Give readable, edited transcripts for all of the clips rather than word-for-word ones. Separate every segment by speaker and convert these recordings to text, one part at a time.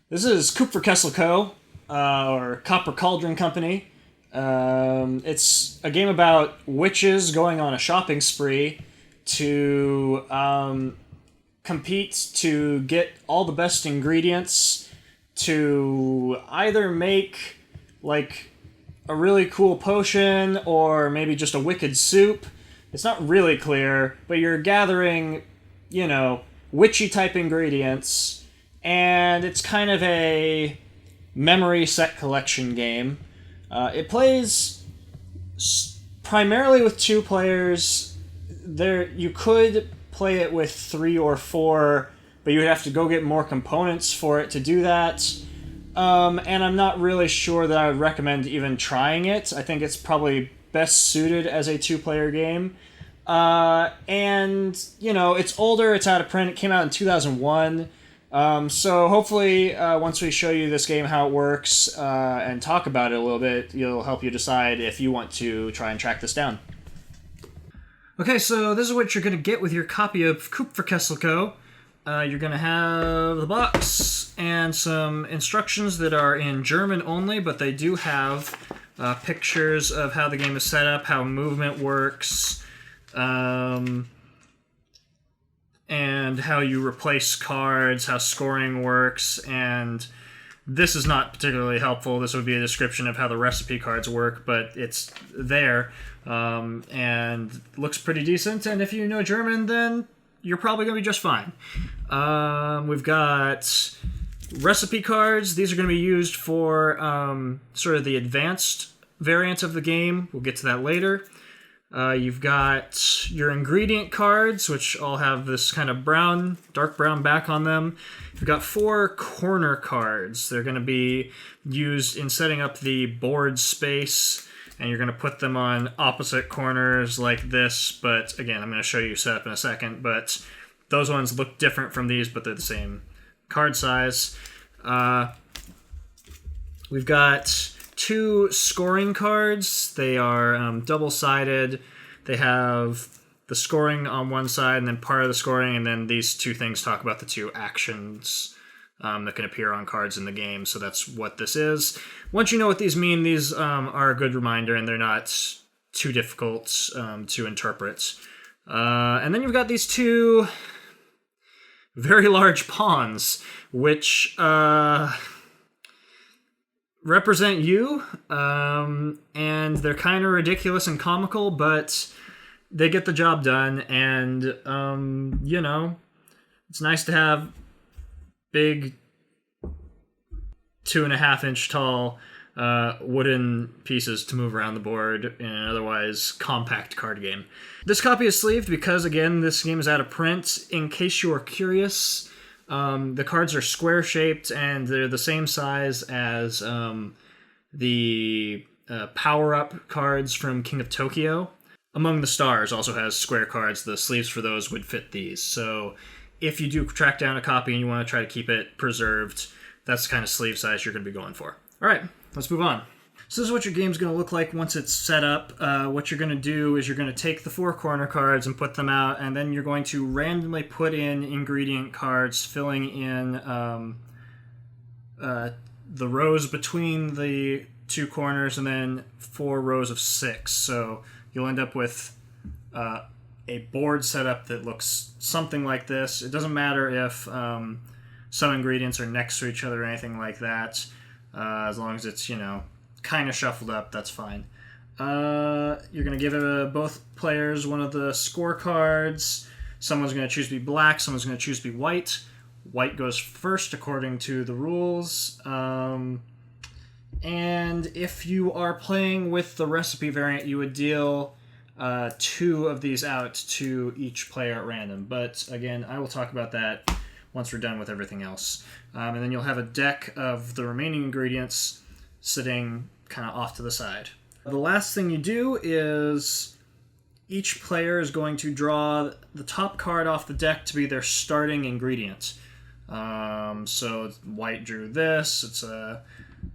Speaker 1: This is Kupferkessel Co, or Copper Cauldron Company. It's a game about witches going on a shopping spree to compete to get all the best ingredients to either make like a really cool potion or maybe just a wicked soup. It's not really clear, but you're gathering, witchy type ingredients, and it's kind of a memory set collection game. It plays primarily with 2 players. You could play it with 3 or 4, but you would have to go get more components for it to do that. And I'm not really sure that I would recommend even trying it. I think it's probably best suited as a 2-player game. And, it's older, it's out of print, it came out in 2001. So hopefully, once we show you this game, how it works, and talk about it a little bit, it'll help you decide if you want to try and track this down. Okay, so this is what you're going to get with your copy of Kupferkessel Co. You're going to have the box and some instructions that are in German only, but they do have pictures of how the game is set up, how movement works, and how you replace cards, how scoring works, and this is not particularly helpful. This would be a description of how the recipe cards work, but it's there, and looks pretty decent, and if you know German, then you're probably going to be just fine. We've got recipe cards. These are going to be used for sort of the advanced variant of the game. We'll get to that later. You've got your ingredient cards, which all have this kind of dark brown back on them. You've got 4 corner cards. They're going to be used in setting up the board space, and you're going to put them on opposite corners like this, but again, I'm going to show you setup in a second, but those ones look different from these, but they're the same card size. We've got 2 scoring cards. They are double-sided. They have the scoring on one side and then part of the scoring, and then these 2 things talk about the 2 actions that can appear on cards in the game, so that's what this is. Once you know what these mean, these are a good reminder, and they're not too difficult to interpret. And then you've got these 2 very large pawns, which represent you, and they're kind of ridiculous and comical, but they get the job done, and, it's nice to have big 2.5-inch tall wooden pieces to move around the board in an otherwise compact card game. This copy is sleeved because, again, this game is out of print. In case you are curious, the cards are square-shaped, and they're the same size as the power-up cards from King of Tokyo. Among the Stars also has square cards. The sleeves for those would fit these. So if you do track down a copy and you want to try to keep it preserved, that's the kind of sleeve size you're going to be going for. All right, let's move on. So this is what your game's going to look like once it's set up. What you're going to do is you're going to take the 4 corner cards and put them out, and then you're going to randomly put in ingredient cards, filling in the rows between the 2 corners, and then 4 rows of 6. So you'll end up with a board setup that looks something like this. It doesn't matter if some ingredients are next to each other or anything like that. As long as it's, kind of shuffled up, that's fine. You're going to give both players one of the scorecards. Someone's going to choose to be black, someone's going to choose to be white. White goes first according to the rules. And if you are playing with the recipe variant, you would deal 2 of these out to each player at random. But again, I will talk about that once we're done with everything else. And then you'll have a deck of the remaining ingredients sitting kind of off to the side. The last thing you do is each player is going to draw the top card off the deck to be their starting ingredient. So white drew this. It's a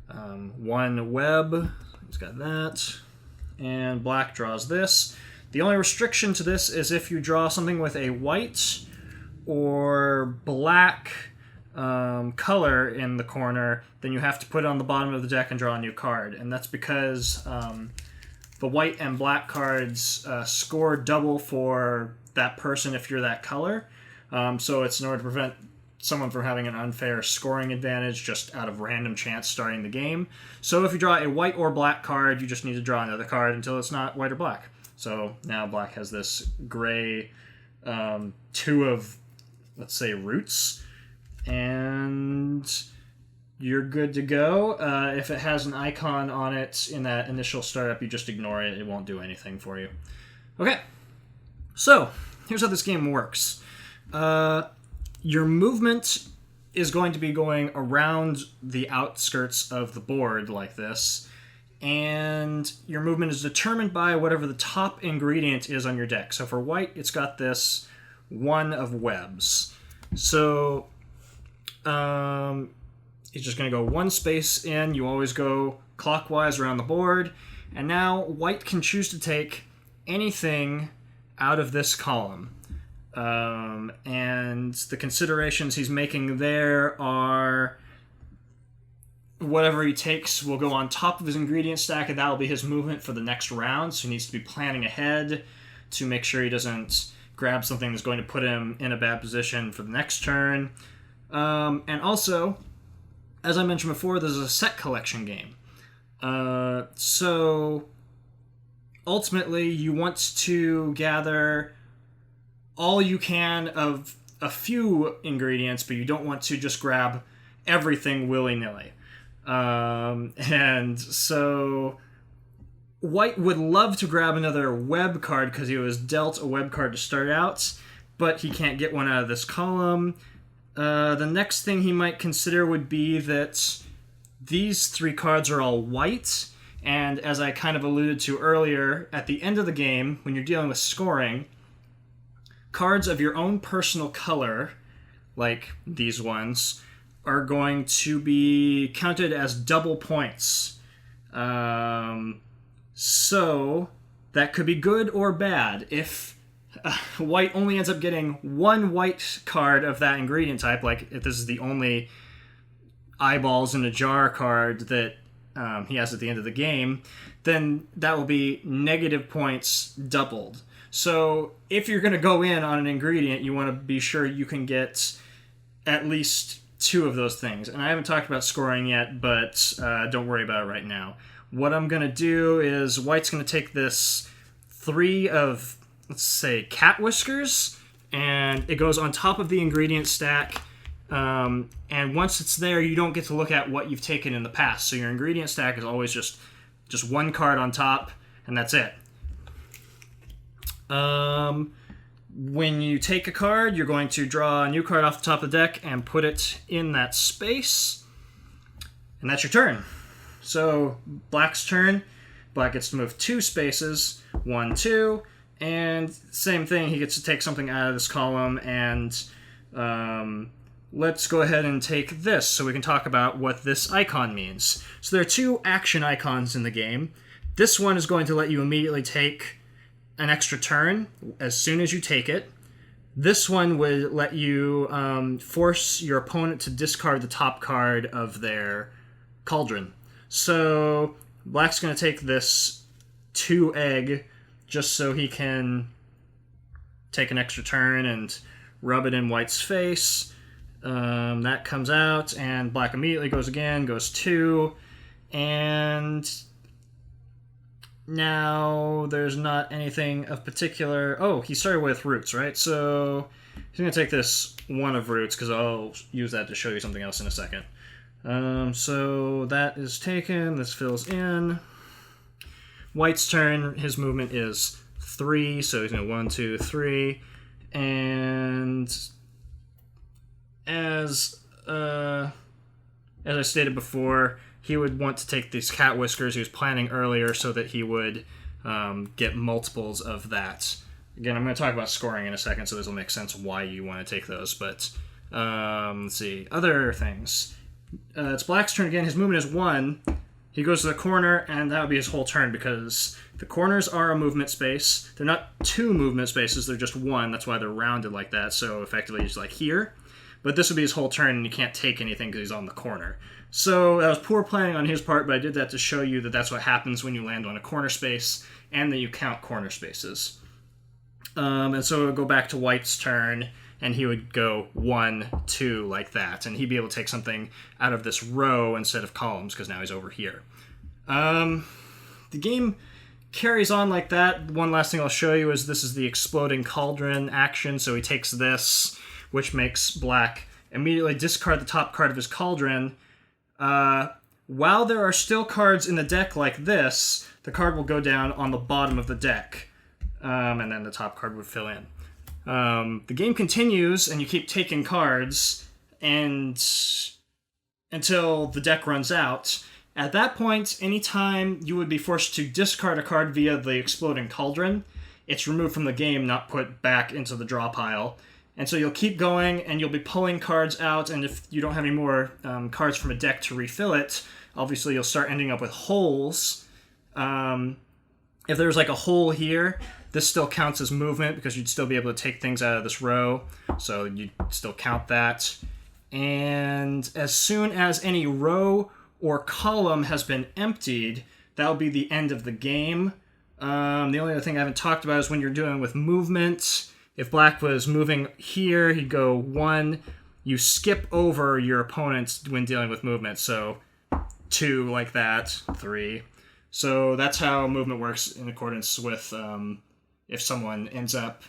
Speaker 1: 1 web. He's got that. And black draws this. The only restriction to this is if you draw something with a white or black color in the corner, then you have to put it on the bottom of the deck and draw a new card. And that's because the white and black cards score double for that person if you're that color. So it's in order to prevent someone from having an unfair scoring advantage just out of random chance starting the game. So if you draw a white or black card, you just need to draw another card until it's not white or black. So now black has this gray 2 of, let's say, roots, and you're good to go. If it has an icon on it in that initial startup, you just ignore it. It won't do anything for you. Okay, so here's how this game works. Your movement is going to be going around the outskirts of the board like this, and your movement is determined by whatever the top ingredient is on your deck. So for white, it's got this 1 of webs. So it's just going to go 1 space in. You always go clockwise around the board, and now white can choose to take anything out of this column. And the considerations he's making there are whatever he takes will go on top of his ingredient stack, and that will be his movement for the next round. So he needs to be planning ahead to make sure he doesn't grab something that's going to put him in a bad position for the next turn. And also, as I mentioned before, this is a set collection game. So ultimately, you want to gather all you can of a few ingredients, but you don't want to just grab everything willy-nilly. And so white would love to grab another web card because he was dealt a web card to start out, but he can't get one out of this column. The next thing he might consider would be that these 3 cards are all white, and as I kind of alluded to earlier, at the end of the game, when you're dealing with scoring, cards of your own personal color, like these ones, are going to be counted as double points. So that could be good or bad. If white only ends up getting 1 white card of that ingredient type, like if this is the only eyeballs in a jar card that he has at the end of the game, then that will be negative points doubled. So if you're going to go in on an ingredient, you want to be sure you can get at least 2 of those things. And I haven't talked about scoring yet, but don't worry about it right now. What I'm going to do is white's going to take this 3 of, let's say, cat whiskers, and it goes on top of the ingredient stack. And once it's there, you don't get to look at what you've taken in the past. So your ingredient stack is always just 1 card on top, and that's it. When you take a card, you're going to draw a new card off the top of the deck and put it in that space. And that's your turn. So, black's turn. Black gets to move 2 spaces. 1, 2. And same thing, he gets to take something out of this column. And let's go ahead and take this so we can talk about what this icon means. So there are 2 action icons in the game. This one is going to let you immediately take an extra turn as soon as you take it. This one would let you force your opponent to discard the top card of their cauldron. So black's going to take this 2 egg just so he can take an extra turn and rub it in white's face. That comes out, and black immediately goes again, goes 2, and now there's not anything of particular. Oh, he started with roots, right? So he's going to take this 1 of roots because I'll use that to show you something else in a second. So that is taken. This fills in. White's turn. His movement is 3, so he's going to 1, 2, 3. And as I stated before, he would want to take these cat whiskers he was planning earlier so that he would get multiples of that. Again, I'm going to talk about scoring in a second, so this will make sense why you want to take those. But let's see. Other things. It's black's turn again. His movement is 1. He goes to the corner, and that would be his whole turn because the corners are a movement space. They're not 2 movement spaces. They're just 1. That's why they're rounded like that. So effectively, he's like here. but this would be his whole turn, and you can't take anything because he's on the corner. So that was poor planning on his part, but I did that to show you that that's what happens when you land on a corner space, and that you count corner spaces. And so it would go back to White's turn, and he would go 1, 2, like that, and he'd be able to take something out of this row instead of columns, because now he's over here. The game carries on like that. One last thing I'll show you is this is the Exploding Cauldron action, so he takes this, which makes Black immediately discard the top card of his cauldron. While there are still cards in the deck like this, the card will go down on the bottom of the deck, and then the top card would fill in. The game continues, and you keep taking cards and until the deck runs out. At that point, anytime you would be forced to discard a card via the Exploding Cauldron, it's removed from the game, not put back into the draw pile. And so you'll keep going, and you'll be pulling cards out, and if you don't have any more cards from a deck to refill it, obviously you'll start ending up with holes. If there's like a hole here, this still counts as movement because you'd still be able to take things out of this row, so you'd still count that. And as soon as any row or column has been emptied, that'll be the end of the game. The only other thing I haven't talked about is when you're dealing with movement. If Black was moving here, he'd go 1. You skip over your opponent when dealing with movement, so 2 like that, 3. So that's how movement works in accordance with if someone ends up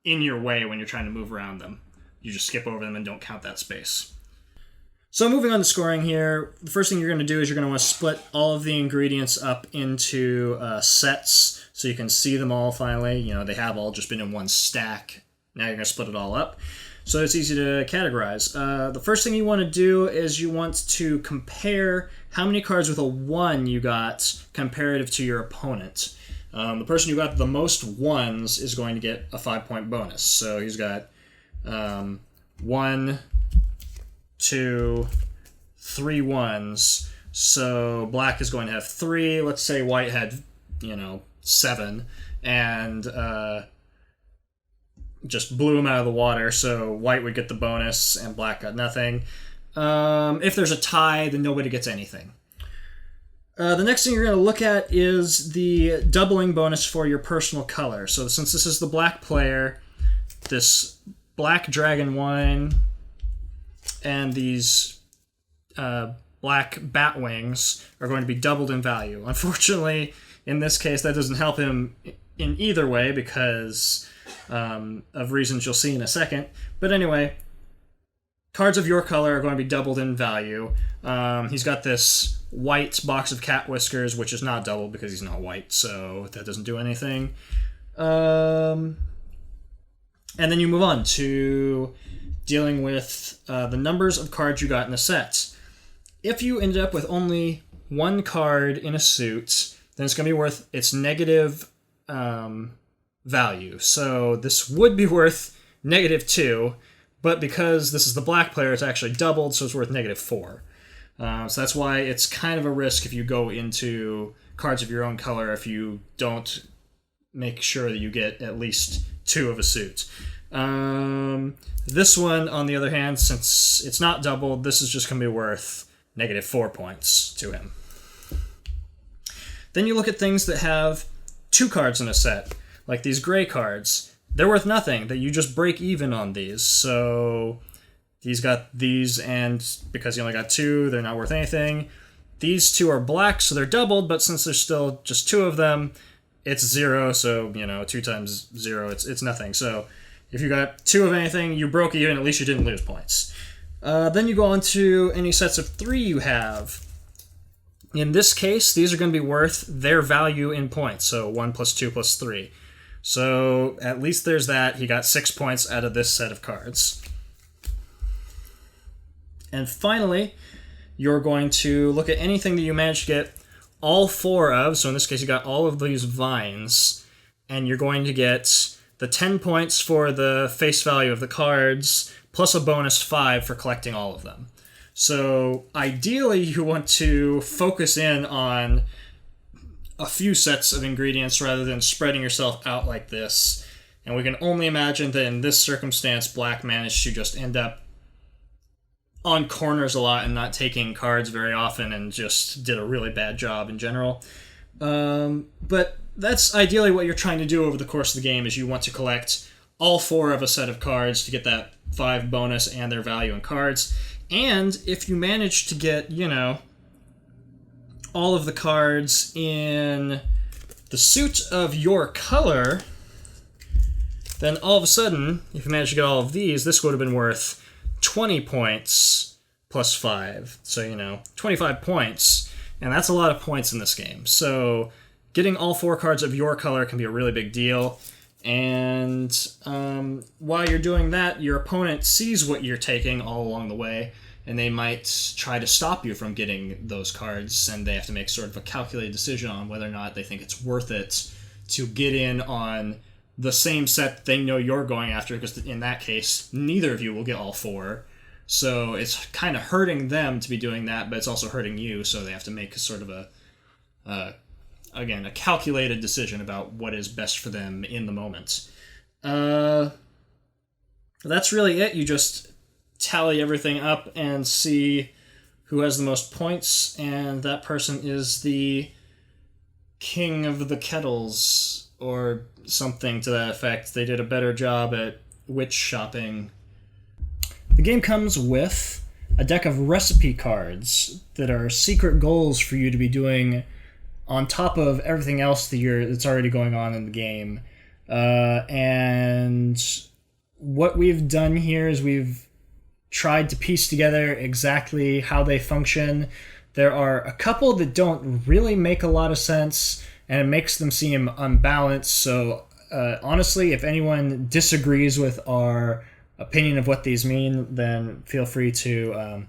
Speaker 1: in your way when you're trying to move around them. You just skip over them and don't count that space. So moving on to scoring here, the first thing you're going to do is you're going to want to split all of the ingredients up into sets so you can see them all finally. You know, they have all just been in one stack. Now you're going to split it all up. So it's easy to categorize. The first thing you want to do is you want to compare how many cards with a 1 you got comparative to your opponent. The person who got the most 1s is going to get a 5-point bonus. So he's got 1, 2, 3 1s. So Black is going to have 3. Let's say White had, 7. And just blew him out of the water. So White would get the bonus and Black got nothing. If there's a tie, then nobody gets anything. The next thing you're going to look at is the doubling bonus for your personal color. So since this is the Black player, this Black Dragon Wine and these Black Bat Wings are going to be doubled in value. Unfortunately, in this case, that doesn't help him in either way because of reasons you'll see in a second. But anyway, cards of your color are going to be doubled in value. He's got this white box of cat whiskers, which is not doubled because he's not white, so that doesn't do anything. And then you move on to dealing with the numbers of cards you got in a set. If you end up with only 1 card in a suit, then it's going to be worth its negative value. So this would be worth -2, but because this is the Black player, it's actually doubled, so it's worth -4. So that's why it's kind of a risk if you go into cards of your own color if you don't make sure that you get at least 2 of a suit. This one, on the other hand, since it's not doubled, this is just going to be worth -4 points to him. Then you look at things that have 2 cards in a set, like these gray cards. They're worth nothing, that you just break even on these. So he's got these, and because he only got 2, they're not worth anything. These 2 are black, so they're doubled, but since there's still just 2 of them, it's 0, so, 2 times 0, it's nothing. So if you got 2 of anything, you broke even, at least you didn't lose points. Then you go on to any sets of 3 you have. In this case, these are going to be worth their value in points, so 1 plus 2 plus 3. So at least there's that. He got 6 points out of this set of cards. And finally, you're going to look at anything that you managed to get all 4 of. So in this case, you got all of these vines. And you're going to get the 10 points for the face value of the cards, plus a bonus 5 for collecting all of them. So ideally, you want to focus in on a few sets of ingredients rather than spreading yourself out like this. And we can only imagine that in this circumstance, Black managed to just end up on corners a lot and not taking cards very often, and just did a really bad job in general. But that's ideally what you're trying to do over the course of the game, is you want to collect all 4 of a set of cards to get that 5 bonus and their value in cards. And if you manage to get, all of the cards in the suit of your color, then all of a sudden, if you manage to get all of these, this would have been worth 20 points plus 5. So, 25 points. And that's a lot of points in this game. So getting all 4 cards of your color can be a really big deal. And while you're doing that, your opponent sees what you're taking all along the way, and they might try to stop you from getting those cards, and they have to make sort of a calculated decision on whether or not they think it's worth it to get in on the same set they know you're going after, because in that case, neither of you will get all 4. So it's kind of hurting them to be doing that, but it's also hurting you, so they have to make sort of a calculated decision about what is best for them in the moment. That's really it. You just tally everything up and see who has the most points, and that person is the king of the kettles, or something to that effect. They did a better job at witch shopping. The game comes with a deck of recipe cards that are secret goals for you to be doing on top of everything else that's already going on in the game. And what we've done here is we've tried to piece together exactly how they function. There are a couple that don't really make a lot of sense, and it makes them seem unbalanced. So honestly, if anyone disagrees with our opinion of what these mean, then feel free to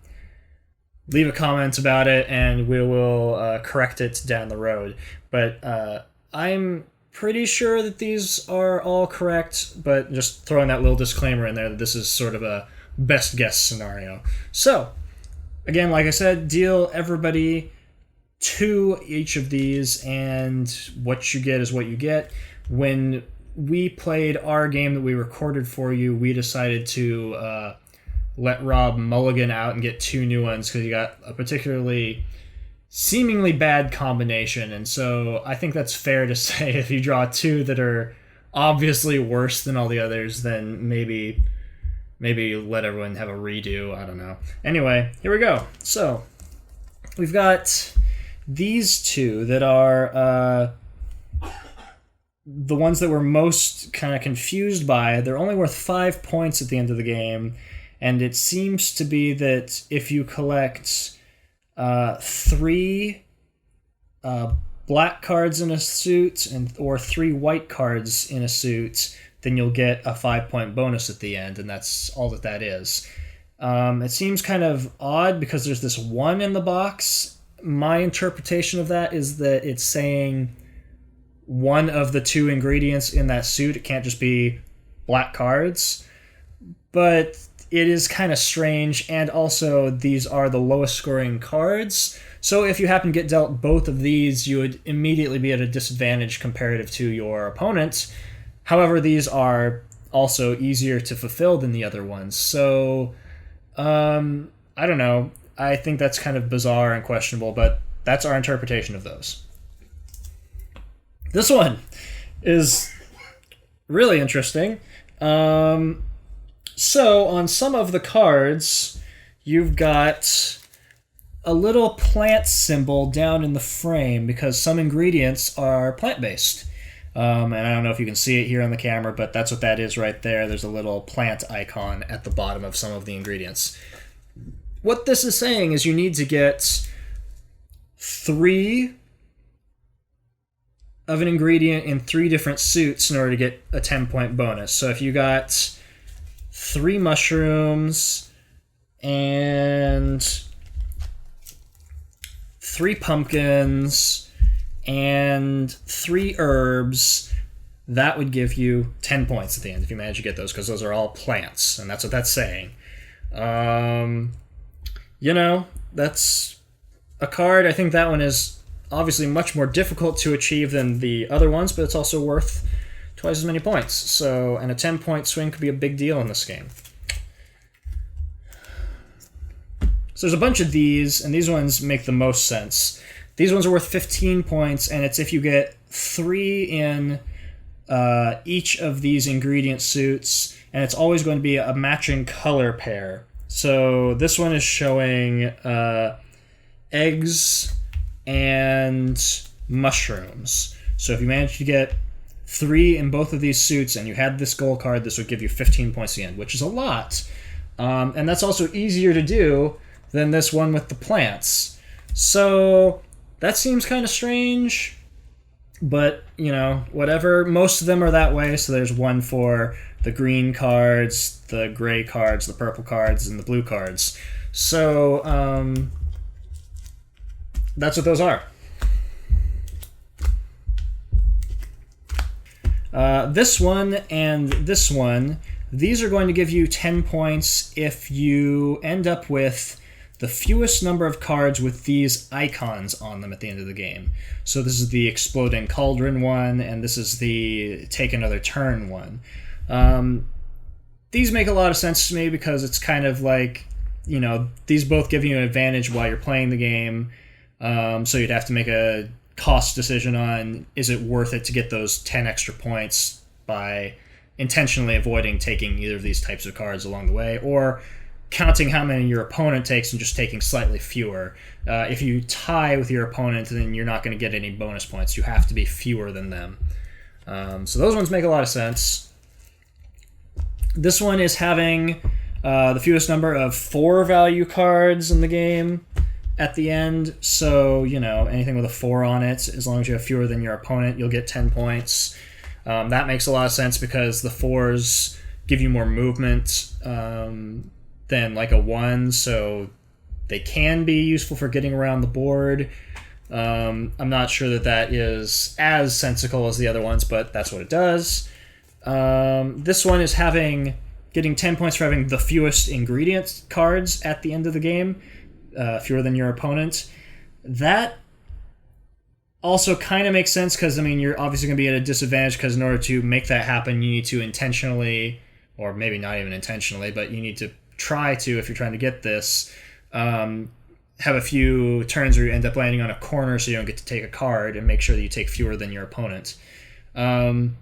Speaker 1: leave a comment about it, and we will correct it down the road. But I'm pretty sure that these are all correct, but just throwing that little disclaimer in there that this is sort of a best guess scenario. So, again, like I said, deal everybody 2 each of these, and what you get is what you get. When we played our game that we recorded for you, we decided to let Rob mulligan out and get 2 new ones, because he got a particularly seemingly bad combination. And so I think that's fair to say, if you draw 2 that are obviously worse than all the others, then maybe let everyone have a redo. I don't know. Anyway, here we go. So we've got these 2 that are the ones that we're most kind of confused by. They're only worth 5 points at the end of the game, and it seems to be that if you collect 3 black cards in a suit or 3 white cards in a suit, then you'll get a 5-point bonus at the end, and that's all that is. It seems kind of odd because there's this 1 in the box. My interpretation of that is that it's saying one of the 2 ingredients in that suit. It can't just be black cards. But it is kind of strange, and also these are the lowest scoring cards. So if you happen to get dealt both of these, you would immediately be at a disadvantage comparative to your opponent. However, these are also easier to fulfill than the other ones. So, I don't know. I think that's kind of bizarre and questionable, but that's our interpretation of those. This one is really interesting. So, on some of the cards, you've got a little plant symbol down in the frame, because some ingredients are plant-based. And I don't know if you can see it here on the camera, but that's what that is right there. There's a little plant icon at the bottom of some of the ingredients. What this is saying is you need to get 3 of an ingredient in 3 different suits in order to get a 10-point bonus. So if you got 3 mushrooms and 3 pumpkins and 3 herbs, that would give you 10 points at the end if you manage to get those, because those are all plants, and that's what that's saying. That's a card. I think that one is obviously much more difficult to achieve than the other ones, but it's also worth twice as many points. So, and a 10-point swing could be a big deal in this game. So there's a bunch of these, and these ones make the most sense. These ones are worth 15 points, and it's if you get 3 in each of these ingredient suits, and it's always going to be a matching color pair. So this one is showing eggs and mushrooms. So if you manage to get 3 in both of these suits and you had this goal card, this would give you 15 points at the end, which is a lot. And that's also easier to do than this one with the plants. So that seems kind of strange, but, you know, whatever. Most of them are that way, so there's one for the green cards, the gray cards, the purple cards, and the blue cards. So that's what those are. This one and this one, these are going to give you 10 points if you end up with the fewest number of cards with these icons on them at the end of the game. So this is the Exploding Cauldron one, and this is the Take Another Turn one. These make a lot of sense to me because it's kind of like, you know, these both give you an advantage while you're playing the game. So you'd have to make a cost decision on, is it worth it to get those 10 extra points by intentionally avoiding taking either of these types of cards along the way, or counting how many your opponent takes and just taking slightly fewer. If you tie with your opponent, then you're not going to get any bonus points. You have to be fewer than them. So those ones make a lot of sense. This one is having the fewest number of 4 value cards in the game at the end. So, you know, anything with a 4 on it, as long as you have fewer than your opponent, you'll get 10 points. That makes a lot of sense because the 4s give you more movement than like a 1, so they can be useful for getting around the board. I'm not sure that is as sensical as the other ones, but that's what it does. This one is getting 10 points for having the fewest ingredient cards at the end of the game, fewer than your opponent. That also kind of makes sense because, I mean, you're obviously going to be at a disadvantage because in order to make that happen, you need to intentionally, or maybe not even intentionally, but you need to try to, if you're trying to get this, have a few turns where you end up landing on a corner so you don't get to take a card, and make sure that you take fewer than your opponent. And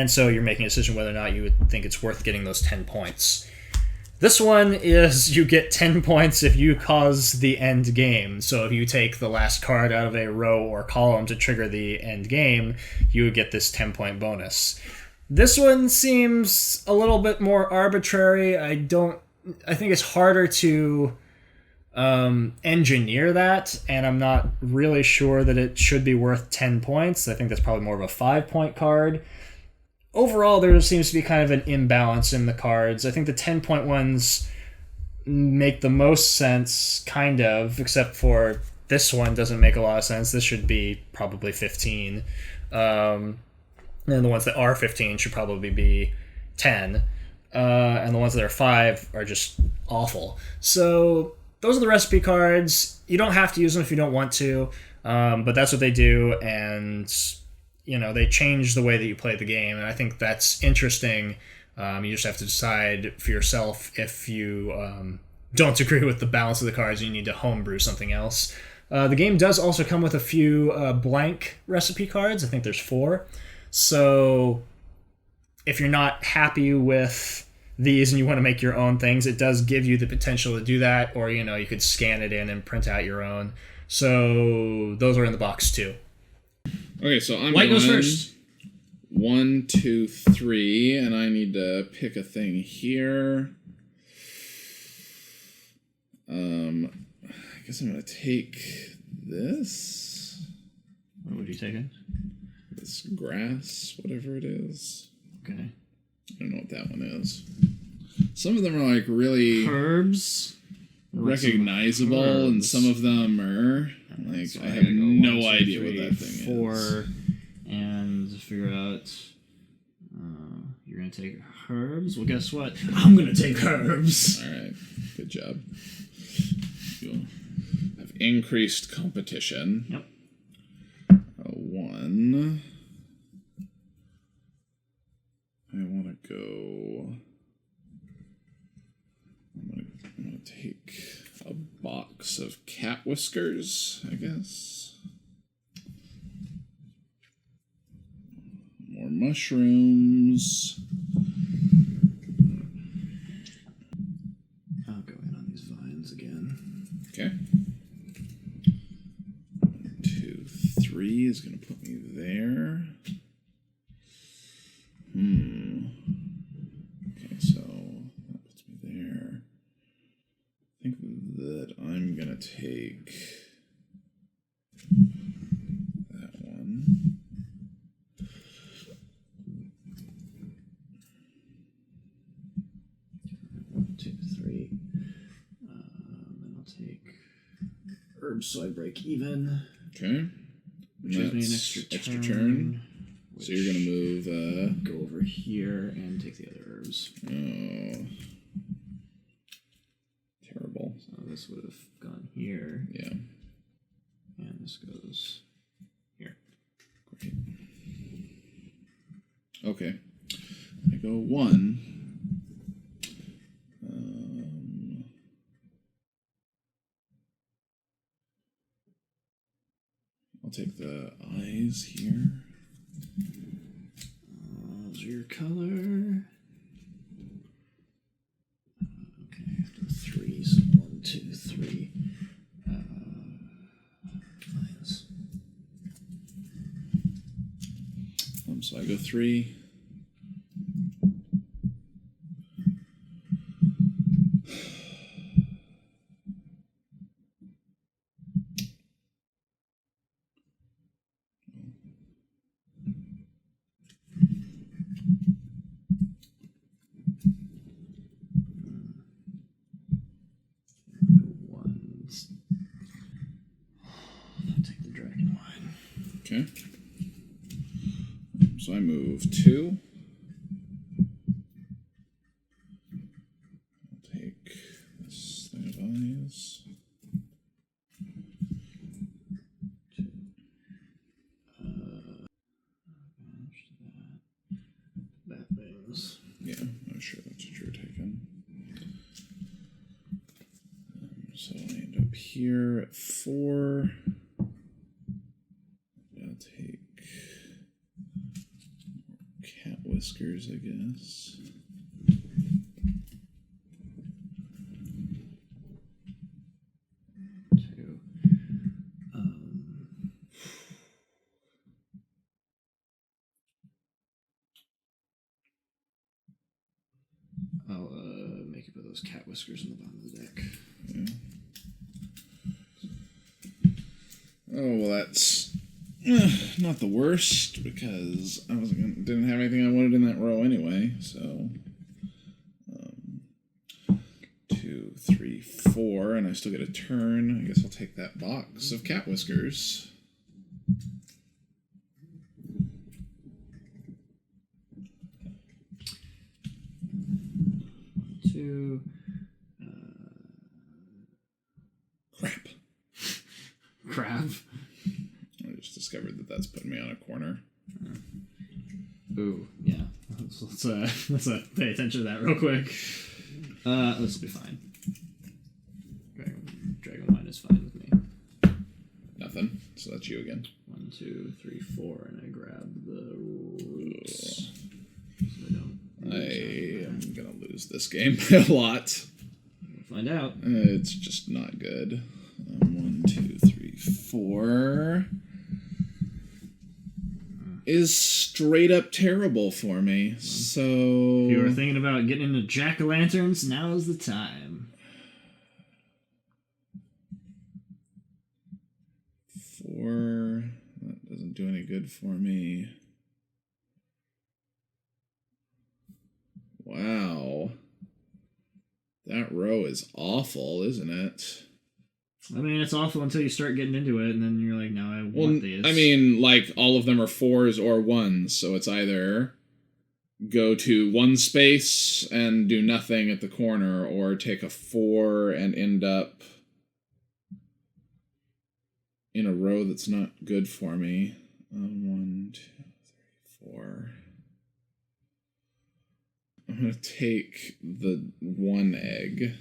Speaker 1: so you're making a decision whether or not you would think it's worth getting those 10 points. This one is you get 10 points if you cause the end game. So if you take the last card out of a row or column to trigger the end game, you would get this 10-point bonus. This one seems a little bit more arbitrary. I think it's harder to engineer that, and I'm not really sure that it should be worth 10 points. I think that's probably more of a 5-point card. Overall, there seems to be kind of an imbalance in the cards. I think the 10-point ones make the most sense, kind of, except for this one doesn't make a lot of sense. This should be probably 15. And the ones that are 15 should probably be 10. And the ones that are 5 are just awful. So those are the recipe cards. You don't have to use them if you don't want to, but that's what they do, and you know, they change the way that you play the game, and I think that's interesting. You just have to decide for yourself if you don't agree with the balance of the cards, you need to homebrew something else. The game does also come with a few blank recipe cards. I think there's 4. So if you're not happy with these and you want to make your own things, it does give you the potential to do that, or, you know, you could scan it in and print out your own. So those are in the box too.
Speaker 2: Okay, so I'm
Speaker 1: White goes first.
Speaker 2: 1, 2, 3, and I need to pick a thing here. I guess I'm gonna take this.
Speaker 1: What would you take it?
Speaker 2: This grass, whatever it is.
Speaker 1: Okay.
Speaker 2: I don't know what that one is. Some of them are like really
Speaker 1: herbs,
Speaker 2: recognizable, and some of them are like, so I have no idea what that thing
Speaker 1: 4,
Speaker 2: is.
Speaker 1: And figure out. You're gonna take herbs. Well, guess what? I'm gonna take herbs.
Speaker 2: All right, good job. You'll have increased competition.
Speaker 1: Yep.
Speaker 2: 1. I want to go. I'm gonna take a cat whiskers, I guess. More mushrooms.
Speaker 1: I'll go in on these vines again.
Speaker 2: Okay. 1, 2, 3 is going to put me there. Okay, so that puts me there. I think that I'm going to take that one.
Speaker 1: 1, 2, 3. And I'll take herbs so I break even.
Speaker 2: Okay.
Speaker 1: Which gives me an extra turn.
Speaker 2: So you're going to move...
Speaker 1: go over here and take the other herbs.
Speaker 2: Oh. Terrible.
Speaker 1: So this would have gone here.
Speaker 2: Yeah.
Speaker 1: And this goes here.
Speaker 2: Great. Okay. I go 1. I'll take the eyes here.
Speaker 1: Those are your color. Okay, after the 3s. 1, 2, 3. Lines.
Speaker 2: So I go 3.
Speaker 1: Take the dragon line.
Speaker 2: Okay. So I move 2. I'll take this thing of eyes.
Speaker 1: 2. That things.
Speaker 2: Yeah, I'm sure that's what you're taking. So I end up here at 4. I'll take cat whiskers, I guess.
Speaker 1: I'll make you put those cat whiskers in the bottom of the deck.
Speaker 2: Yeah. Oh, well, that's not the worst, because I didn't have anything I wanted in that row anyway, so 2, 3, 4, and I still get a turn. I guess I'll take that box of cat whiskers.
Speaker 1: Crap.
Speaker 2: I just discovered that that's putting me on a corner.
Speaker 1: Ooh, yeah. Let's pay attention to that real quick. This will be fine. Dragon Wine is fine with me.
Speaker 2: Nothing. So that's you again.
Speaker 1: 1, 2, 3, 4, and I grab the roots. So
Speaker 2: I am gonna lose this game by a lot.
Speaker 1: We'll find out.
Speaker 2: It's just not good. 1, 2, 3, 4 is straight up terrible for me. So
Speaker 1: if you were thinking about getting into jack-o'-lanterns, now's the time.
Speaker 2: 4, that doesn't do any good for me. Wow. That row is awful, isn't it?
Speaker 1: I mean, it's awful until you start getting into it, and then you're like, no, I want these.
Speaker 2: I mean, like, all of them are 4s or 1s, so it's either go to 1 space and do nothing at the corner, or take a 4 and end up in a row that's not good for me. 1, 2, 3, 4. I'm going to take the 1 egg.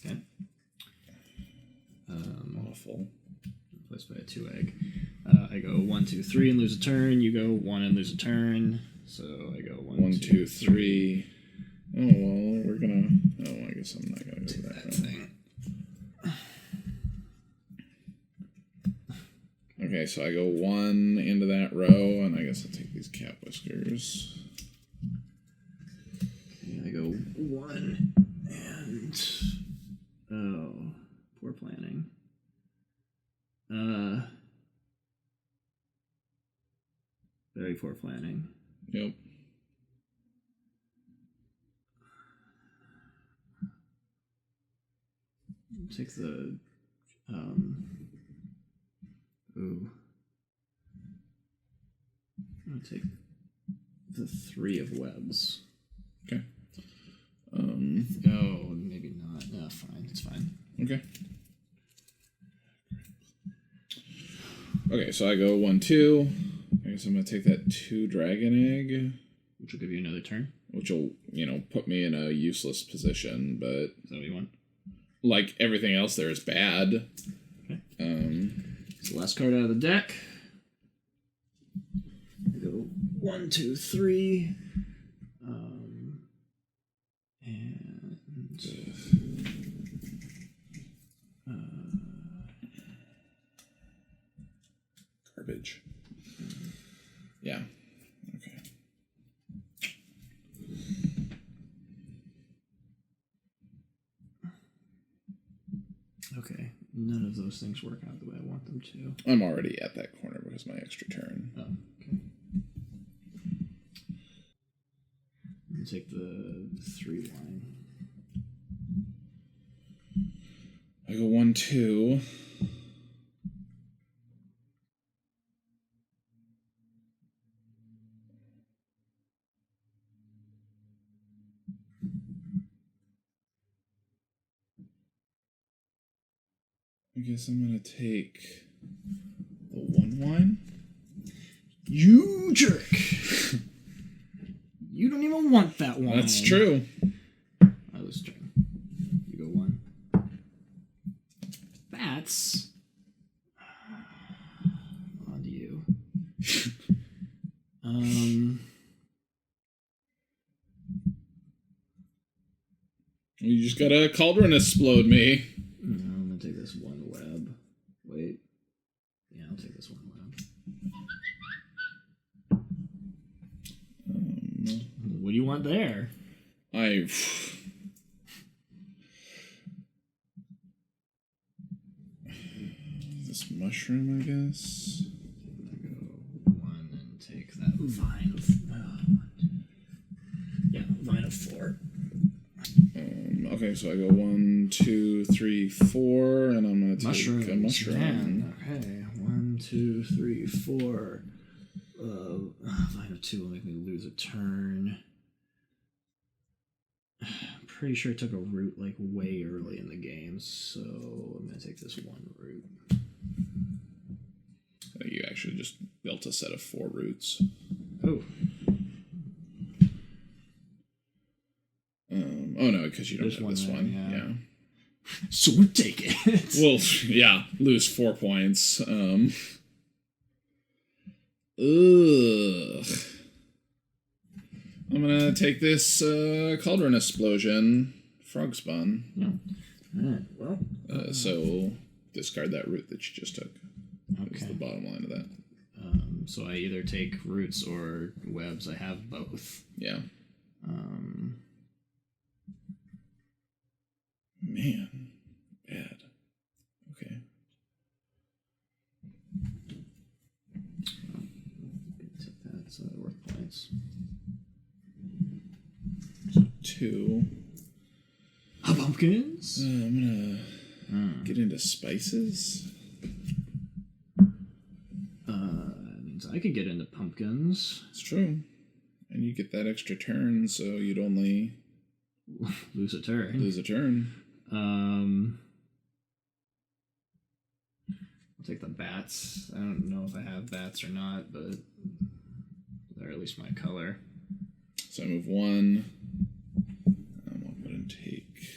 Speaker 1: Okay.
Speaker 2: Awful.
Speaker 1: Replaced by a 2 egg. I go 1, 2, 3 and lose a turn. You go 1 and lose a turn. So I go 1, 2, 3.
Speaker 2: Oh, well, we're gonna... Oh, I guess I'm not gonna do that
Speaker 1: thing.
Speaker 2: Okay, so I go 1 into that row, and I guess I'll take these cat whiskers.
Speaker 1: Okay, I go 1 and... Oh, poor planning. Very poor planning.
Speaker 2: Yep.
Speaker 1: Take the, ooh. I'm gonna take the 3 of webs.
Speaker 2: Okay.
Speaker 1: Oh, maybe not. No, fine. It's fine.
Speaker 2: Okay. Okay, so I go 1, 2. I guess I'm gonna take that 2 dragon egg.
Speaker 1: Which will give you another turn.
Speaker 2: Which will, put me in a useless position, but...
Speaker 1: Is that what you want?
Speaker 2: Like, everything else there is bad.
Speaker 1: Okay. It's the last card out of the deck. I go 1, 2, 3. And...
Speaker 2: Garbage. Yeah. Okay.
Speaker 1: Okay. None of those things work out the way I want them to.
Speaker 2: I'm already at that corner because of my extra turn.
Speaker 1: Oh, okay. I'm gonna take the 3 line.
Speaker 2: I go 1, 2. I guess I'm gonna take the 1 line.
Speaker 1: You jerk! You don't even want that one.
Speaker 2: That's true.
Speaker 1: I lose turn. You go 1. That's on to you.
Speaker 2: You just gotta cauldron explode me.
Speaker 1: No, I'm gonna take this 1 web. Wait. Yeah, I'll take this 1 web. What do you want there?
Speaker 2: This mushroom, I guess.
Speaker 1: I'm gonna go 1 and take that vine of... vine of 4.
Speaker 2: Okay, so I go 1, 2, 3, 4, and I'm gonna take a mushroom.
Speaker 1: Man. Okay, 1, 2, 3, 4. Vine of 2 will make me lose a turn. I'm pretty sure it took a root like way early in the game, so I'm gonna take this 1 root.
Speaker 2: You actually just built a set of 4 roots.
Speaker 1: Oh.
Speaker 2: Oh no, because you don't have this one. Yeah.
Speaker 1: So we take it.
Speaker 2: Well, yeah, lose 4 points. Ugh. I'm gonna take this cauldron explosion, frog spawn.
Speaker 1: Yeah. Alright, well.
Speaker 2: So discard that root that you just took.
Speaker 1: Okay.
Speaker 2: That's the bottom line of that.
Speaker 1: So I either take roots or webs. I have both.
Speaker 2: Yeah. Man, bad. Okay.
Speaker 1: Take that, so that worth points.
Speaker 2: So 2.
Speaker 1: Pumpkins?
Speaker 2: I'm gonna get into spices.
Speaker 1: That means I could get into pumpkins.
Speaker 2: It's true. And you get that extra turn, so you'd only
Speaker 1: lose a turn. I'll take the bats. I don't know if I have bats or not, but they're at least my color.
Speaker 2: So I move 1. I'll go ahead and take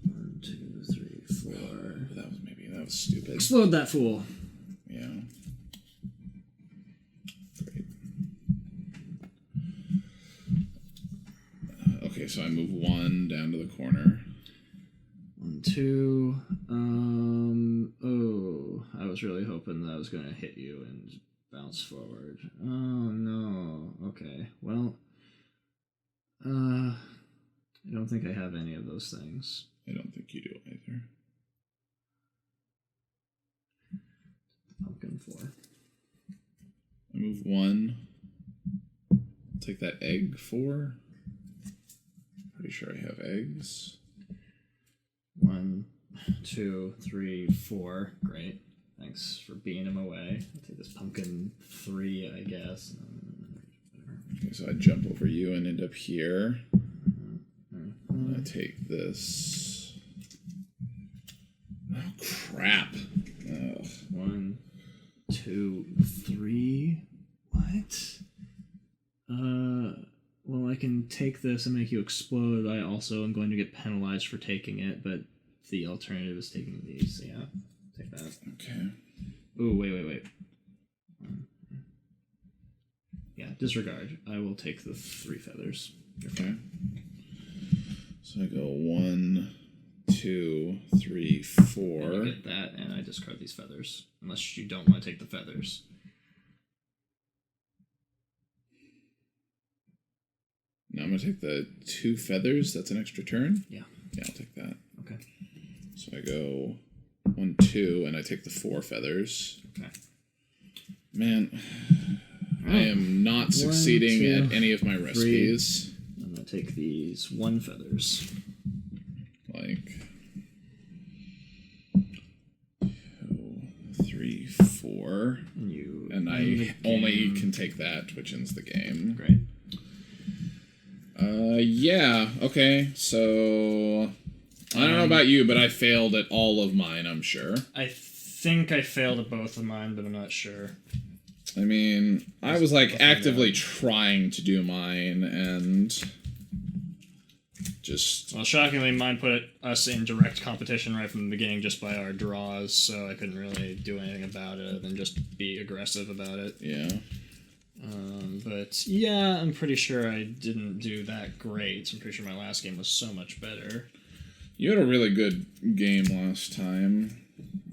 Speaker 1: 1, 2, 3,
Speaker 2: was stupid.
Speaker 1: Explode that fool.
Speaker 2: Yeah. Great. Okay, so I move 1 down to the corner.
Speaker 1: 1, 2. Oh, I was really hoping that I was going to hit you and bounce forward. Oh, no. Okay, well, I don't think I have any of those things.
Speaker 2: I don't think you do either.
Speaker 1: Pumpkin 4.
Speaker 2: I move 1. I'll take that egg 4. Pretty sure I have eggs.
Speaker 1: 1, 2, 3, 4. Great. Thanks for being him away. I'll take this pumpkin 3, I guess.
Speaker 2: Okay, so I jump over you and end up here. And I take this. Oh, crap. Ugh.
Speaker 1: 1, 2, 3. What? Well, I can take this and make you explode. I also am going to get penalized for taking it, but the alternative is taking these. So yeah, take that.
Speaker 2: Okay.
Speaker 1: Oh, wait. Yeah, disregard. I will take the 3 feathers. You're
Speaker 2: Okay.
Speaker 1: fine.
Speaker 2: So I go 1, 2, 3, 4.
Speaker 1: And you get that, and I discard these feathers. Unless you don't want to take the feathers.
Speaker 2: Now I'm going to take the 2 feathers. That's an extra turn?
Speaker 1: Yeah.
Speaker 2: Yeah, I'll take that.
Speaker 1: Okay.
Speaker 2: So I go 1, 2, and I take the 4 feathers.
Speaker 1: Okay.
Speaker 2: Man, I am not succeeding
Speaker 1: 1, 2,
Speaker 2: at any of my recipes.
Speaker 1: 3. I'm going to take these 1 feathers.
Speaker 2: Like 2, 3, 4. And I only can take that, which ends the game.
Speaker 1: Great.
Speaker 2: Yeah, okay, so I don't know about you, but I failed at all of mine, I'm sure.
Speaker 1: I think I failed at both of mine, but I'm not sure.
Speaker 2: I mean, I was like actively trying to do mine and just...
Speaker 1: Well, shockingly, mine put us in direct competition right from the beginning just by our draws, so I couldn't really do anything about it other than just be aggressive about it.
Speaker 2: Yeah.
Speaker 1: But yeah, I'm pretty sure I didn't do that great. I'm pretty sure my last game was so much better.
Speaker 2: You had a really good game last time.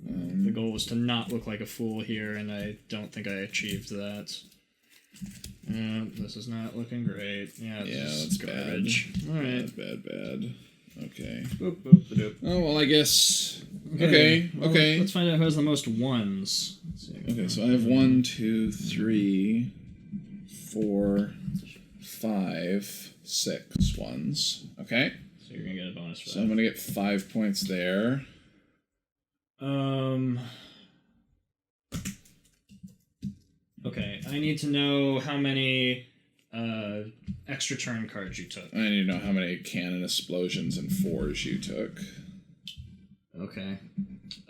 Speaker 1: The goal was to not look like a fool here, and I don't think I achieved that. This is not looking great. Yeah,
Speaker 2: that's
Speaker 1: garbage.
Speaker 2: bad.
Speaker 1: Alright.
Speaker 2: Bad. Okay.
Speaker 1: Boop, boop, boop.
Speaker 2: Oh, well, I guess... Okay.
Speaker 1: Well, let's find out who has the most ones. Let's see.
Speaker 2: Okay, so I have 1, 2, 3, 4, 5, 6 ones. Okay.
Speaker 1: So you're gonna get a bonus for that.
Speaker 2: So I'm gonna get 5 points there.
Speaker 1: Okay, I need to know how many extra turn cards you took.
Speaker 2: I need to know how many cannon explosions and 4s you took.
Speaker 1: Okay.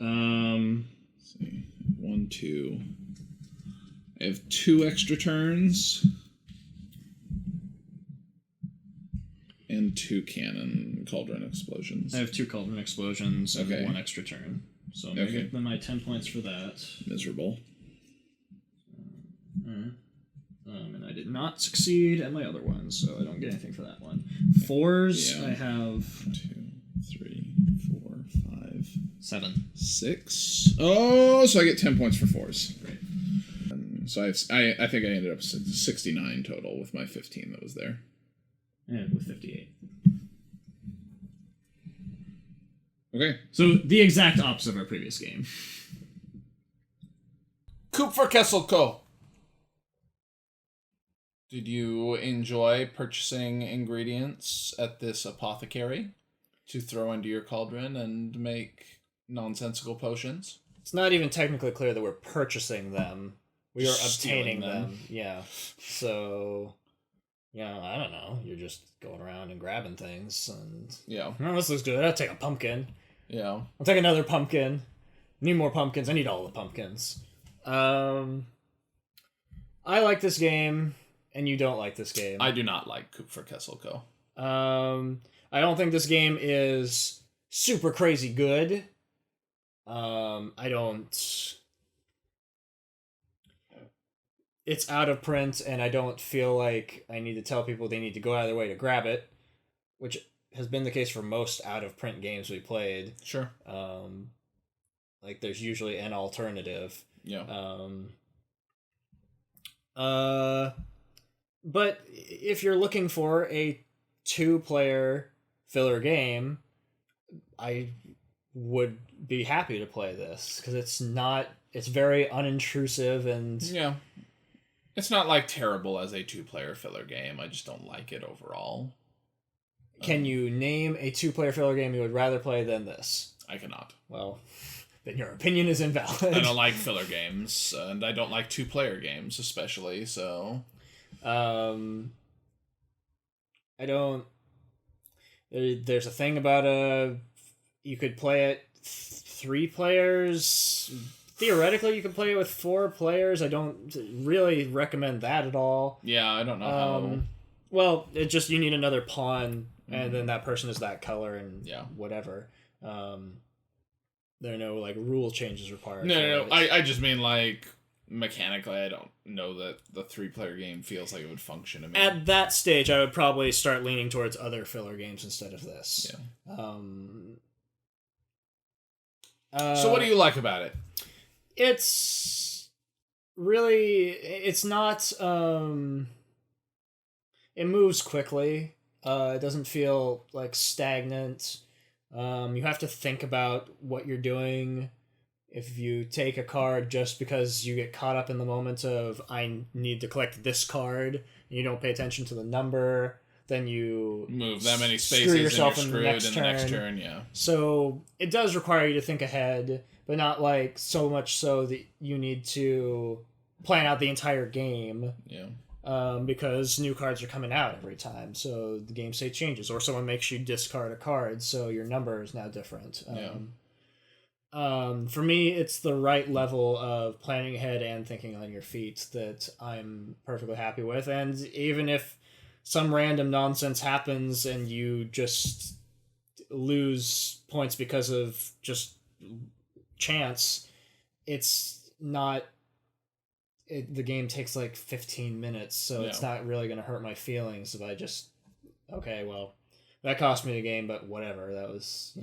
Speaker 2: Let's see. 1, 2. I have 2 extra turns. And 2 cannon cauldron explosions.
Speaker 1: I have 2 cauldron explosions and
Speaker 2: Okay.
Speaker 1: 1 extra turn. So I'm going to get them my 10 points for that.
Speaker 2: Miserable.
Speaker 1: And I did not succeed at my other one, so I don't get anything for that one. 4s,
Speaker 2: Yeah.
Speaker 1: I have...
Speaker 2: 2, 3, 4, 5...
Speaker 1: 7.
Speaker 2: 6. Oh, so I get 10 points for 4s.
Speaker 1: Great.
Speaker 2: So I think I ended up 69 total with my 15 that was there.
Speaker 1: And with 58.
Speaker 2: Okay.
Speaker 1: So the exact opposite of our previous game.
Speaker 3: Kupferkessel Co. Did you enjoy purchasing ingredients at this apothecary to throw into your cauldron and make nonsensical potions?
Speaker 4: It's not even technically clear that we're purchasing them. We are
Speaker 3: Stealing
Speaker 4: obtaining
Speaker 3: them.
Speaker 4: them. Yeah. So, I don't know. You're just going around and grabbing things. And
Speaker 3: Yeah.
Speaker 4: oh, this looks good. I'll take a pumpkin.
Speaker 3: Yeah.
Speaker 4: I'll take another pumpkin. Need more pumpkins. I need all the pumpkins. I like this game, and you don't like this game.
Speaker 3: I do not like Kupferkessel Co.
Speaker 4: I don't think this game is super crazy good. I don't... It's out of print, and I don't feel like I need to tell people they need to go out of their way to grab it, which has been the case for most out-of-print games we played.
Speaker 2: Sure.
Speaker 4: Like, there's usually an alternative.
Speaker 2: Yeah.
Speaker 4: But if you're looking for a 2-player filler game, I would be happy to play this, because it's very unintrusive, and
Speaker 2: Yeah. It's not, like, terrible as a 2-player filler game. I just don't like it overall.
Speaker 4: Can you name a 2-player filler game you would rather play than this?
Speaker 2: I cannot.
Speaker 4: Well, then your opinion is invalid.
Speaker 2: I don't like filler games, and I don't like 2-player games, especially, so...
Speaker 4: I don't... There's a thing about you could play it 3 players... Theoretically, you can play it with 4 players. I don't really recommend that at all.
Speaker 2: Yeah, I don't know how...
Speaker 4: Well, it just, you need another pawn, and then that person is that color, and whatever. There are no, like, rule changes required.
Speaker 2: No. I just mean, like, mechanically, I don't know that the 3-player game feels like it would function to me.
Speaker 4: At that stage, I would probably start leaning towards other filler games instead of this.
Speaker 2: Yeah.
Speaker 4: So
Speaker 2: what do you like about it?
Speaker 4: It's really... It's not... It moves quickly. It doesn't feel, like, stagnant. You have to think about what you're doing. If you take a card just because you get caught up in the moment of, I need to collect this card, and you don't pay attention to the number, then you...
Speaker 2: Move that many spaces
Speaker 4: screw yourself
Speaker 2: and you're screwed in the next turn, yeah.
Speaker 4: So, it does require you to think ahead, but not, like, so much so that you need to plan out the entire game.
Speaker 2: Yeah.
Speaker 4: Because new cards are coming out every time, so the game state changes, or someone makes you discard a card, so your number is now different. For me, it's the right level of planning ahead and thinking on your feet that I'm perfectly happy with, and even if some random nonsense happens and you just lose points because of just chance, it's not... the game takes like 15 minutes, so it's not really going to hurt my feelings if I just... Okay, well, that cost me the game, but whatever. That was,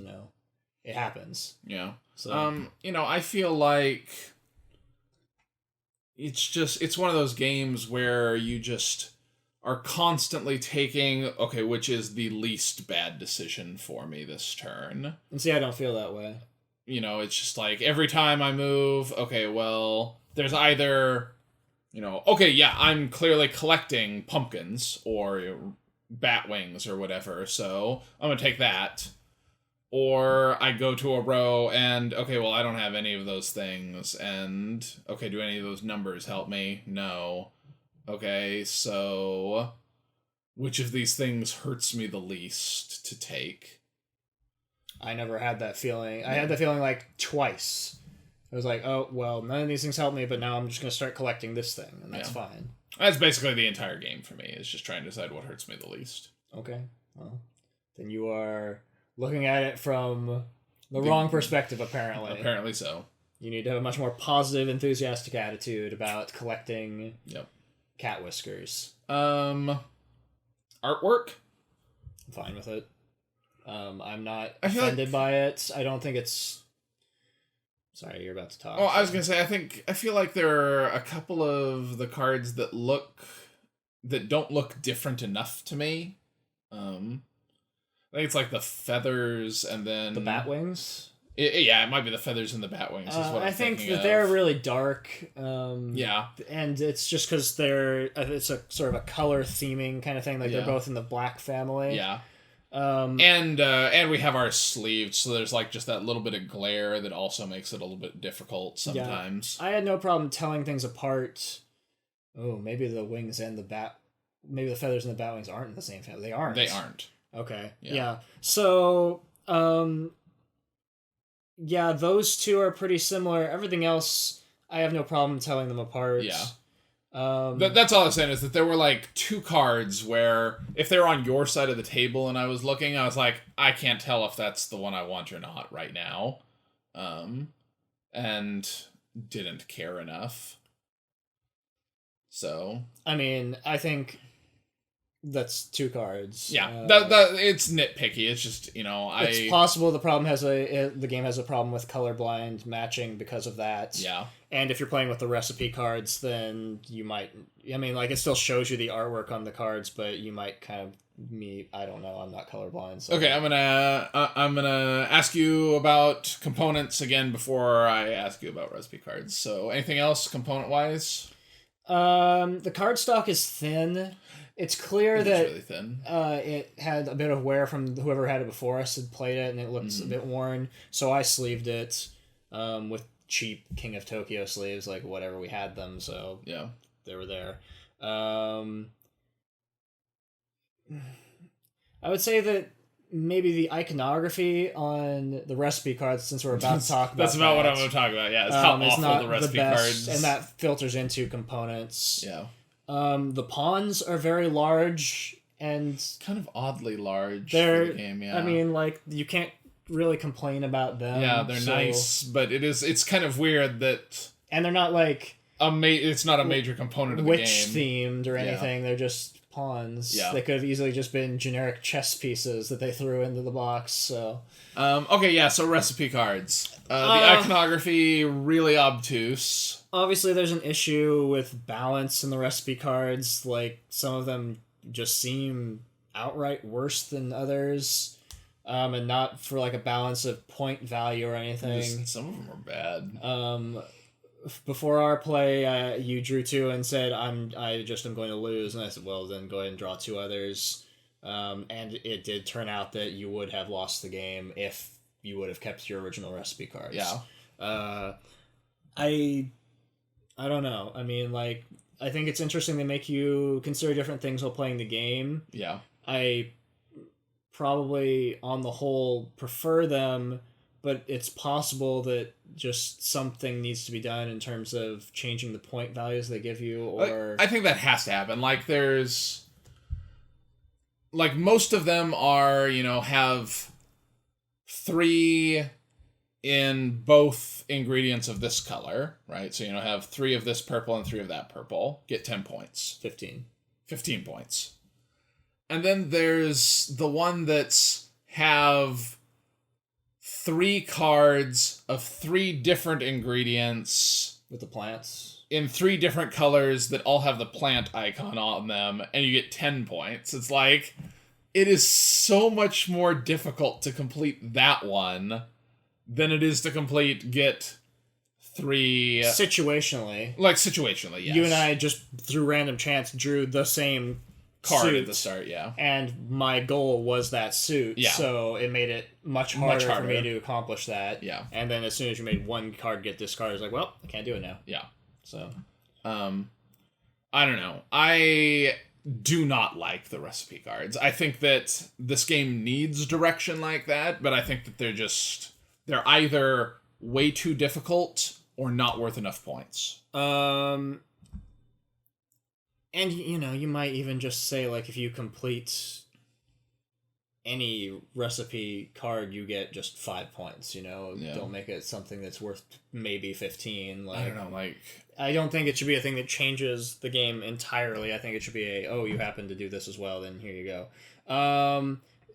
Speaker 4: it happens.
Speaker 2: Yeah.
Speaker 4: So,
Speaker 2: I feel like it's one of those games where you just are constantly taking, okay, which is the least bad decision for me this turn.
Speaker 4: And see, I don't feel that way.
Speaker 2: It's just like every time I move, okay, well, there's either, okay, yeah, I'm clearly collecting pumpkins or bat wings or whatever, so I'm going to take that. Or I go to a row and, okay, well, I don't have any of those things, and, okay, do any of those numbers help me? No. Okay, so which of these things hurts me the least to take?
Speaker 4: I never had that feeling. I had that feeling like twice. I was like, oh, well, none of these things help me, but now I'm just going to start collecting this thing, and that's fine.
Speaker 2: That's basically the entire game for me, is just trying to decide what hurts me the least.
Speaker 4: Okay. Well, then you are looking at it from the wrong perspective, apparently.
Speaker 2: Apparently so.
Speaker 4: You need to have a much more positive, enthusiastic attitude about collecting cat whiskers.
Speaker 2: Artwork?
Speaker 4: I'm fine with it. I'm not offended by it. I don't think it's... Sorry, you're about to talk.
Speaker 2: Oh, I was going to say, I feel like there are a couple of the cards that don't look different enough to me. I think it's like the feathers and then...
Speaker 4: The bat wings?
Speaker 2: It might be the feathers and the bat wings is what I'm
Speaker 4: think
Speaker 2: thinking
Speaker 4: that
Speaker 2: of.
Speaker 4: they're really dark.
Speaker 2: Yeah.
Speaker 4: And it's just because it's a sort of a color theming kind of thing. Like they're both in the black family.
Speaker 2: Yeah. And we have our sleeves, so there's like just that little bit of glare that also makes it a little bit difficult sometimes.
Speaker 4: Yeah. I had no problem telling things apart. Oh, maybe the wings and maybe the feathers and the bat wings aren't in the same family. They aren't.
Speaker 2: They aren't.
Speaker 4: Okay. Yeah. So, those two are pretty similar. Everything else, I have no problem telling them apart.
Speaker 2: Yeah. That's all I'm saying is that there were like two cards where if they were on your side of the table and I was looking, I was like, I can't tell if that's the one I want or not right now. and didn't care enough. So
Speaker 4: I mean, I think that's 2 cards.
Speaker 2: yeah, that it's nitpicky. It's just,
Speaker 4: It's possible the game has a problem with colorblind matching because of that.
Speaker 2: Yeah.
Speaker 4: And if you're playing with the recipe cards, then you might. I mean, like, it still shows you the artwork on the cards, but you might kind of I don't know. I'm not colorblind. So.
Speaker 2: Okay, I'm gonna ask you about components again before I ask you about recipe cards. So, anything else component wise?
Speaker 4: The card stock is thin. It's clear that
Speaker 2: really thin.
Speaker 4: It had a bit of wear from whoever had it before us had played it, and it looks a bit worn. So I sleeved it with cheap King of Tokyo sleeves, like whatever we had them. So
Speaker 2: yeah,
Speaker 4: they were there. I would say that maybe the iconography on the recipe cards, since we're about to talk about
Speaker 2: that's about what I'm going to talk about. Yeah, it's how awful the recipe cards,
Speaker 4: and that filters into components.
Speaker 2: Yeah.
Speaker 4: The pawns are very large and
Speaker 2: kind of oddly large
Speaker 4: for
Speaker 2: the game, yeah.
Speaker 4: I mean, like, you can't really complain about them.
Speaker 2: Yeah, they're nice, but it's kind of weird that...
Speaker 4: And they're not, like...
Speaker 2: it's not a major component of the game.
Speaker 4: Witch-themed or anything. Yeah. They're just pawns.
Speaker 2: Yeah.
Speaker 4: They could have easily just been generic chess pieces that they threw into the box, so...
Speaker 2: Okay, yeah, so recipe cards. The iconography, really obtuse.
Speaker 4: Obviously, there's an issue with balance in the recipe cards. Like, some of them just seem outright worse than others. And not for, like, a balance of point value or anything.
Speaker 2: Some of them are bad.
Speaker 4: Before our play, you drew 2 and said, I just am going to lose. And I said, well, then go ahead and draw 2 others. And it did turn out that you would have lost the game if you would have kept your original recipe cards.
Speaker 2: Yeah.
Speaker 4: I don't know. I mean, like, I think it's interesting they make you consider different things while playing the game.
Speaker 2: Yeah.
Speaker 4: I probably, on the whole, prefer them, but it's possible that just something needs to be done in terms of changing the point values they give you, or...
Speaker 2: I think that has to happen. Like, there's... Like, most of them are, have 3 in both ingredients of this color, right? So, have 3 of this purple and 3 of that purple. Get 10 points.
Speaker 4: 15
Speaker 2: points. And then there's the one that's have 3 cards of 3 different ingredients.
Speaker 4: With the plants.
Speaker 2: In 3 different colors that all have the plant icon on them, and you get 10 points. It's like, it is so much more difficult to complete that one than it is to get 3...
Speaker 4: Situationally.
Speaker 2: Like, situationally, yes.
Speaker 4: You and I just, through random chance, drew the same
Speaker 2: card
Speaker 4: suit,
Speaker 2: at the start, yeah.
Speaker 4: And my goal was that suit, so it made it much harder for me to accomplish that.
Speaker 2: Yeah.
Speaker 4: And then as soon as you made one card get discarded, I was like, well, I can't do it now.
Speaker 2: Yeah.
Speaker 4: So,
Speaker 2: I don't know. I do not like the recipe cards. I think that this game needs direction like that, but I think that they're either way too difficult or not worth enough points.
Speaker 4: And, you might even just say, like, if you complete any recipe card, you get just 5 points, Yeah. Don't make it something that's worth maybe 15. Like,
Speaker 2: I don't know,
Speaker 4: I don't think it should be a thing that changes the game entirely. I think it should be you happen to do this as well, then here you go.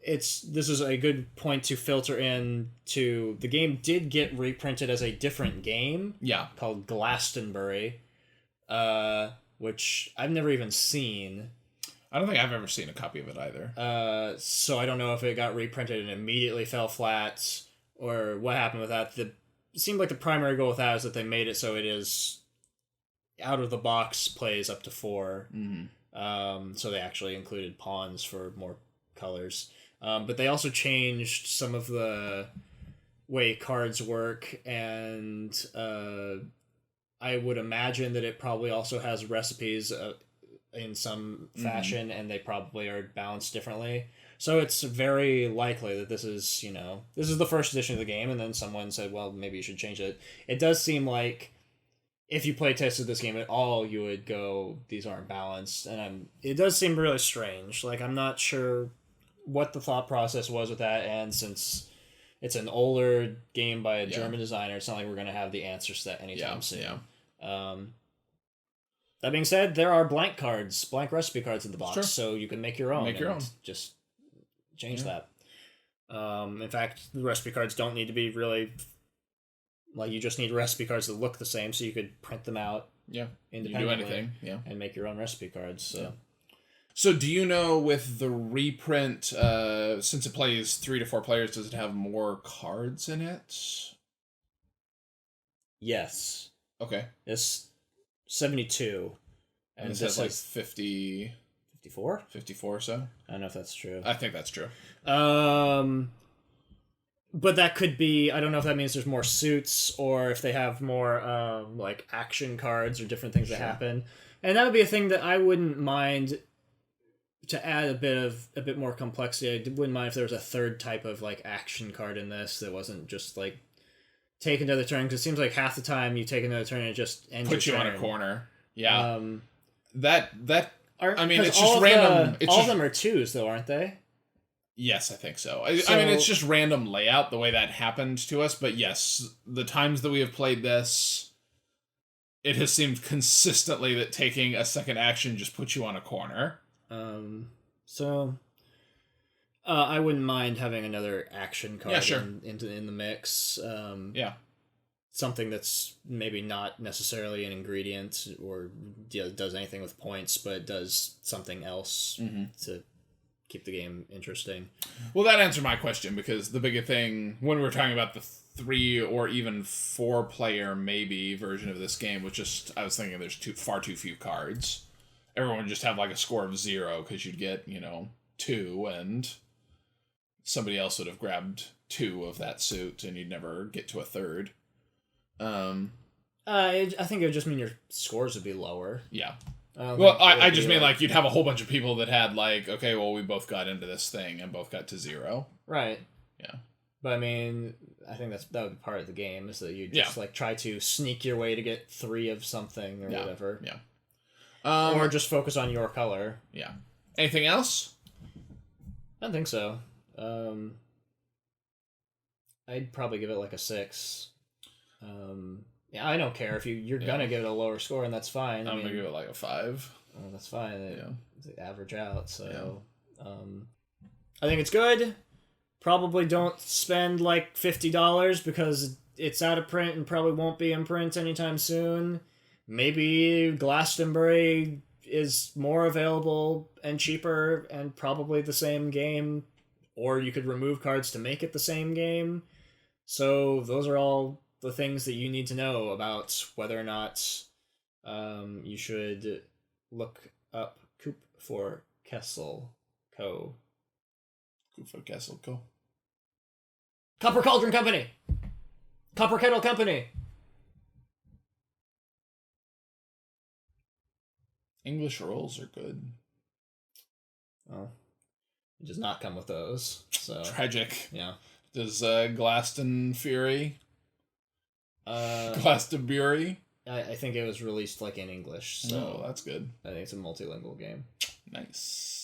Speaker 4: This is a good point to filter in to... The game did get reprinted as a different game.
Speaker 2: Yeah.
Speaker 4: Called Glastonbury. Which I've never even seen.
Speaker 2: I don't think I've ever seen a copy of it either.
Speaker 4: So I don't know if it got reprinted and immediately fell flat, or what happened with that. It seemed like the primary goal with that is that they made it so it is out of the box plays up to 4.
Speaker 2: Mm-hmm.
Speaker 4: So they actually included pawns for more colors. But they also changed some of the way cards work, and I would imagine that it probably also has recipes in some fashion, and they probably are balanced differently. So it's very likely that this is the first edition of the game, and then someone said, well, maybe you should change it. It does seem like if you play tested this game at all, you would go, these aren't balanced, and it does seem really strange. Like, I'm not sure what the thought process was with that, and since it's an older game by a German designer. It's not like we're going to have the answer set anytime soon.
Speaker 2: Yeah.
Speaker 4: That being said, there are blank recipe cards in the box,
Speaker 2: Sure.
Speaker 4: so you can make your own.
Speaker 2: Make your own.
Speaker 4: Just change that. In fact, the recipe cards don't need to be really... Like, you just need recipe cards that look the same, so you could print them out independently.
Speaker 2: You do anything,
Speaker 4: and make your own recipe cards. So.
Speaker 2: Yeah. So do you know with the reprint, since it plays 3 to 4 players, does it have more cards in it?
Speaker 4: Yes.
Speaker 2: Okay.
Speaker 4: It's 72.
Speaker 2: And this has like 50...
Speaker 4: 54?
Speaker 2: 54 or so?
Speaker 4: I don't know if that's true.
Speaker 2: I think that's true.
Speaker 4: But that could be, I don't know if that means there's more suits or if they have more like action cards or different things that happen. And that would be a thing that I wouldn't mind to add a bit more complexity. I wouldn't mind if there was a third type of like action card in this that wasn't just like take another turn, because it seems like half the time you take another turn and it just ends
Speaker 2: Put you
Speaker 4: your
Speaker 2: on
Speaker 4: turn.
Speaker 2: a corner. Yeah.
Speaker 4: It's
Speaker 2: just random.
Speaker 4: All of them are 2s though, aren't they?
Speaker 2: Yes, I think so. I mean, it's just random layout, the way that happened to us. But yes, the times that we have played this, it has seemed consistently that taking a second action just puts you on a corner.
Speaker 4: I wouldn't mind having another action card in the mix. Something that's maybe not necessarily an ingredient or does anything with points, but does something else to keep the game interesting.
Speaker 2: Well, that answered my question, because the bigger thing when we were talking about the 3 or even 4 player maybe version of this game was just, I was thinking there's far too few cards. Everyone would just have like a score of 0 because you'd get 2 and somebody else would have grabbed 2 of that suit and you'd never get to a third.
Speaker 4: I think it would just mean your scores would be lower.
Speaker 2: Yeah. I just mean like you'd have a whole bunch of people that had like, okay, well, we both got into this thing and both got to 0.
Speaker 4: Right.
Speaker 2: Yeah.
Speaker 4: But I mean, I think that would be part of the game, is that you just like try to sneak your way to get 3 of something or whatever.
Speaker 2: Yeah.
Speaker 4: Or just focus on your color.
Speaker 2: Yeah. Anything else?
Speaker 4: I don't think so. I'd probably give it like a 6. Yeah, I don't care if you're gonna give it a lower score, and that's fine.
Speaker 2: I'm gonna give it like a 5.
Speaker 4: Well, that's fine. It average out. So, I think it's good. Probably don't spend like $50 because it's out of print and probably won't be in print anytime soon. Maybe Glastonbury is more available and cheaper and probably the same game, or you could remove cards to make it the same game. So those are all the things that you need to know about whether or not you should look up Kupferkessel Co.
Speaker 2: Kupferkessel Co.
Speaker 4: Copper Cauldron Company. Copper Kettle Company.
Speaker 2: English rolls are good.
Speaker 4: Well, it does not come with those. So
Speaker 2: tragic.
Speaker 4: Yeah.
Speaker 2: Does Glaston Fury? Glastonbury?
Speaker 4: I think it was released like in English. So
Speaker 2: that's good.
Speaker 4: I think it's a multilingual game.
Speaker 2: Nice.